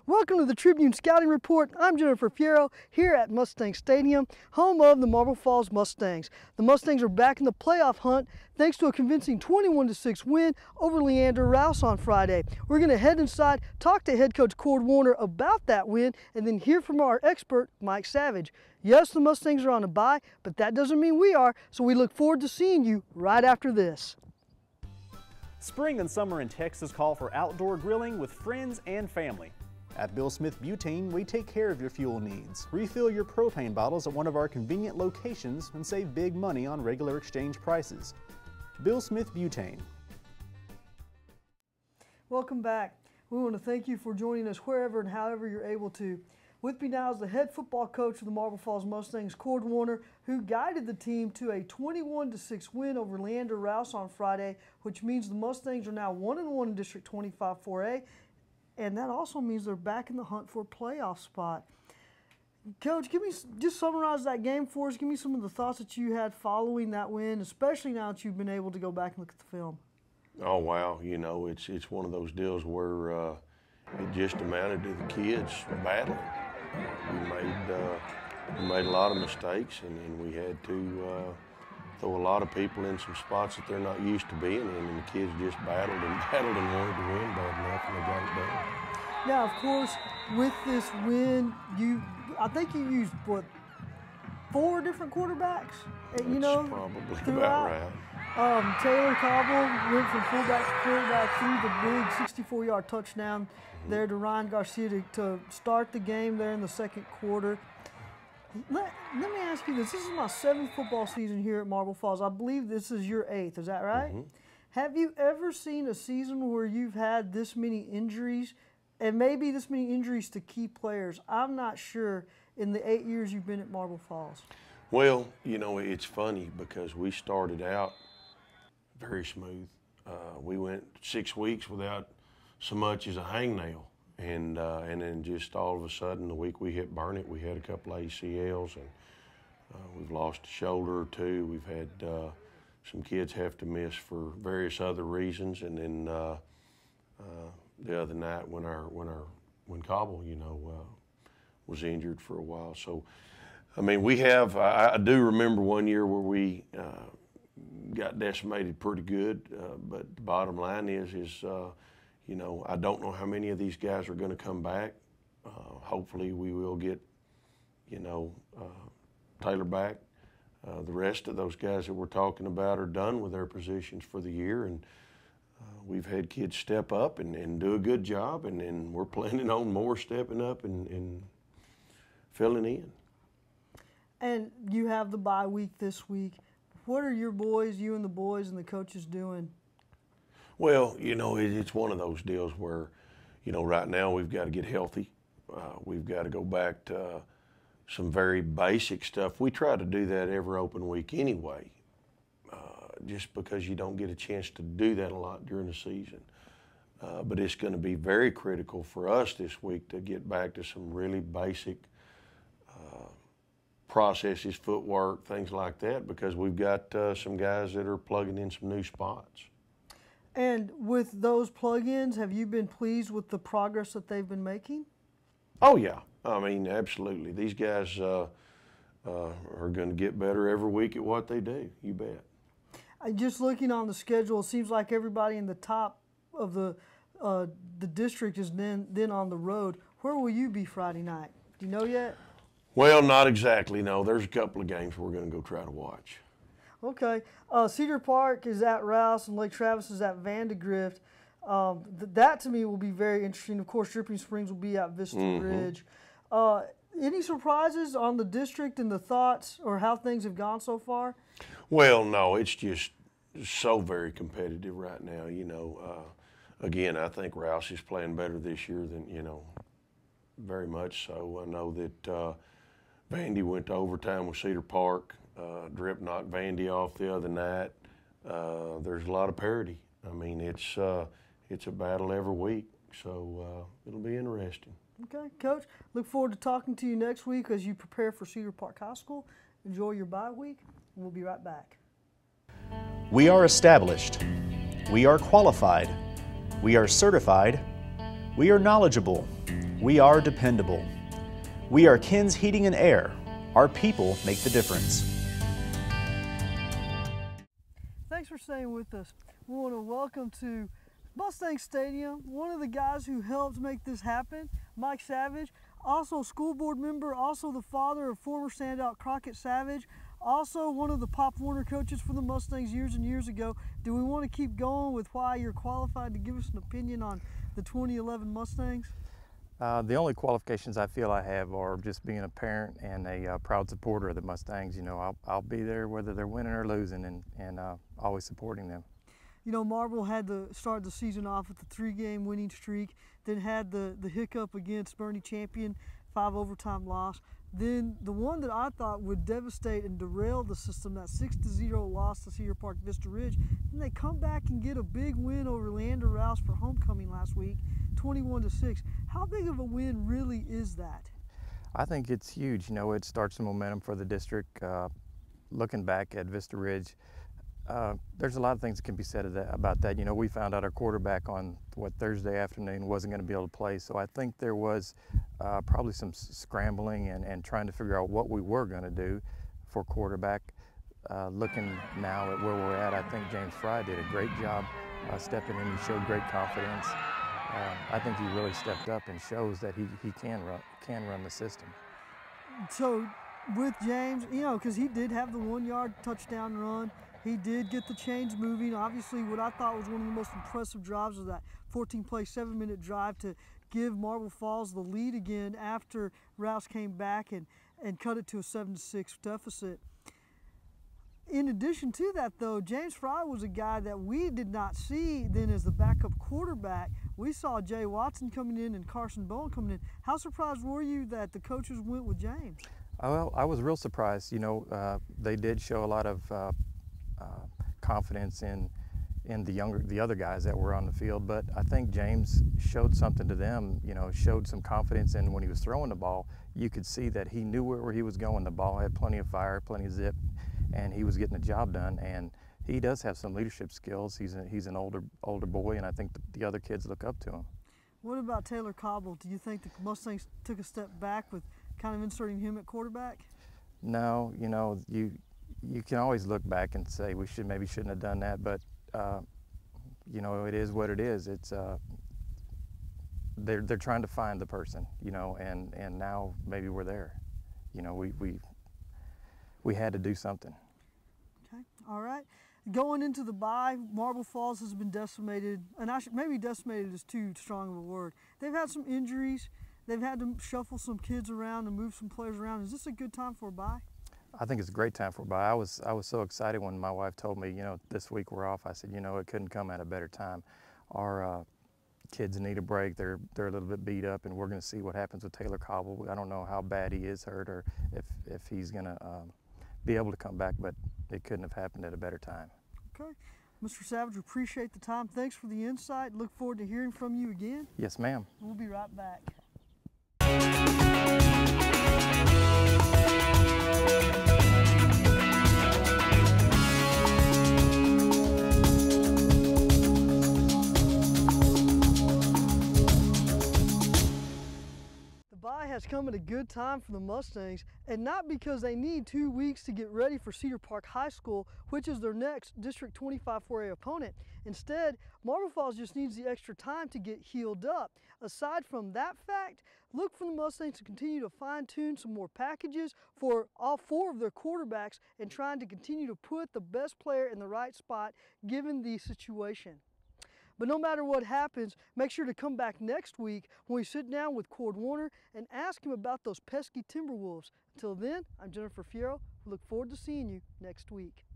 Welcome to the Tribune Scouting Report. I'm Jennifer Fierro here at Mustang Stadium, home of the Marble Falls Mustangs. The Mustangs are back in the playoff hunt thanks to a convincing 21-6 win over Leander Rouse on Friday. We're going to head inside, talk to head coach Cord Woerner about that win, and then hear from our expert, Mike Savage. Yes, the Mustangs are on a bye, but that doesn't mean we are, so we look forward to seeing you right after this. Spring and summer in Texas call for outdoor grilling with friends and family. At Bill Smith Butane, we take care of your fuel needs. Refill your propane bottles at one of our convenient locations and save big money on regular exchange prices. Bill Smith Butane. Welcome back. We want to thank you for joining us wherever and however you're able to. With me now is the head football coach of the Marble Falls Mustangs, Cord Woerner, who guided the team to a 21-6 win over Leander Rouse on Friday, which means the Mustangs are now 1-1 in District 25 4A. And that also means they're back in the hunt for a playoff spot. Coach, just summarize that game for us. Give me some of the thoughts that you had following that win, especially now that you've been able to go back and look at the film. Oh, wow. You know, it's one of those deals where it just amounted to the kids battling. We made a lot of mistakes, and we had to throw a lot of people in some spots that they're not used to being in, and the kids just battled and wanted to win bad enough, and they got it done. Now, of course, with this win, I think you used, what, 4 different quarterbacks? That's probably about right. Taylor Cobble went from fullback to quarterback, threw the big 64-yard touchdown there to Ryan Garcia to start the game there in the second quarter. Let me ask you this. This is my 7th football season here at Marble Falls. I believe this is your 8th. Is that right? Mm-hmm. Have you ever seen a season where you've had this many injuries, and maybe this many injuries to key players? I'm not sure in the 8 years you've been at Marble Falls. Well, you know, it's funny because we started out very smooth. We went 6 weeks without so much as a hangnail. And then just all of a sudden, the week we hit Burnett, we had a couple ACLs, and we've lost a shoulder or two. We've had some kids have to miss for various other reasons, and then the other night when Cobble, you know, was injured for a while. So, I mean, I do remember one year where we got decimated pretty good, but the bottom line is you know, I don't know how many of these guys are going to come back. Hopefully we will get, you know, Taylor back. The rest of those guys that we're talking about are done with their positions for the year, and we've had kids step up and do a good job, and we're planning on more stepping up and filling in. And you have the bye week this week. What are you and the boys and the coaches doing? Well, you know, it's one of those deals where, you know, right now we've got to get healthy. We've got to go back to some very basic stuff. We try to do that every open week anyway, just because you don't get a chance to do that a lot during the season. But it's going to be very critical for us this week to get back to some really basic processes, footwork, things like that, because we've got some guys that are plugging in some new spots. And with those plug-ins, have you been pleased with the progress that they've been making? Oh, yeah. I mean, absolutely. These guys are going to get better every week at what they do. You bet. Just looking on the schedule, it seems like everybody in the top of the district is then on the road. Where will you be Friday night? Do you know yet? Well, not exactly, no. There's a couple of games we're going to go try to watch. Okay. Cedar Park is at Rouse and Lake Travis is at Vandegrift. That to me will be very interesting. Of course, Dripping Springs will be at Vista Ridge. Any surprises on the district and the thoughts or how things have gone so far? Well, no, it's just so very competitive right now. You know, again, I think Rouse is playing better this year than, you know, very much so. I know that Vandy went to overtime with Cedar Park. Drip knocked Vandy off the other night. There's a lot of parity. I mean, it's a battle every week, so it'll be interesting. Okay, Coach. Look forward to talking to you next week as you prepare for Cedar Park High School. Enjoy your bye week, and we'll be right back. We are established. We are qualified. We are certified. We are knowledgeable. We are dependable. We are Ken's Heating and Air. Our people make the difference. Thanks for staying with us. We want to welcome to Mustang Stadium one of the guys who helped make this happen, Mike Savage, also a school board member, also the father of former standout Crockett Savage, also one of the Pop Warner coaches for the Mustangs years and years ago. Do we want to keep going with why you're qualified to give us an opinion on the 2011 Mustangs? The only qualifications I feel I have are just being a parent and a proud supporter of the Mustangs. You know, I'll be there whether they're winning or losing, and always supporting them. You know, Marble had to start the season off with the 3-game winning streak, then had the hiccup against Bernie Champion, 5 overtime loss. Then the one that I thought would devastate and derail the system, that 6-0 loss to Cedar Park Vista Ridge. Then they come back and get a big win over Leander Rouse for homecoming last week, 21-6. How big of a win really is that? I think it's huge. You know, it starts the momentum for the district. Looking back at Vista Ridge, there's a lot of things that can be said about that. You know, we found out our quarterback on Thursday afternoon wasn't going to be able to play, so I think there was probably some scrambling and trying to figure out what we were going to do for quarterback. Looking now at where we're at, I think James Fry did a great job stepping in. He showed great confidence. I think he really stepped up and shows that he can run the system. So with James, you know, because he did have the 1-yard touchdown run, he did get the chains moving. Obviously, what I thought was one of the most impressive drives was that 14-play, 7-minute drive to give Marble Falls the lead again after Rouse came back and cut it to a 7-6 deficit. In addition to that, though, James Fry was a guy that we did not see then as the backup quarterback. We saw Jay Watson coming in and Carson Bowen coming in. How surprised were you that the coaches went with James? Well, I was real surprised. You know, they did show a lot of confidence in the other guys that were on the field, but I think James showed something to them. You know, showed some confidence, and when he was throwing the ball, you could see that he knew where he was going. The ball had plenty of fire, plenty of zip, and he was getting the job done. And he does have some leadership skills. He's an older boy, and I think the other kids look up to him. What about Taylor Cobble? Do you think the Mustangs took a step back with kind of inserting him at quarterback? No, you know, you can always look back and say we maybe shouldn't have done that, but you know, it is what it is. It's they're trying to find the person, you know, and now maybe we're there. You know, we had to do something. Okay, all right. Going into the bye, Marble Falls has been decimated, and maybe decimated is too strong of a word. They've had some injuries. They've had to shuffle some kids around and move some players around. Is this a good time for a bye? I think it's a great time for a bye. I was so excited when my wife told me, you know, this week we're off. I said, you know, it couldn't come at a better time. Our kids need a break. They're a little bit beat up, and we're going to see what happens with Taylor Cobble. I don't know how bad he is hurt or if he's going to be able to come back, but it couldn't have happened at a better time. Okay. Mr. Savage, we appreciate the time. Thanks for the insight. Look forward to hearing from you again. Yes, ma'am. We'll be right back. Has come at a good time for the Mustangs, and not because they need 2 weeks to get ready for Cedar Park High School, which is their next District 25 4A opponent. Instead, Marble Falls just needs the extra time to get healed up. Aside from that fact, look for the Mustangs to continue to fine-tune some more packages for all 4 of their quarterbacks and trying to continue to put the best player in the right spot given the situation. But no matter what happens, make sure to come back next week when we sit down with Cord Woerner and ask him about those pesky Timberwolves. Until then, I'm Jennifer Fierro. We look forward to seeing you next week.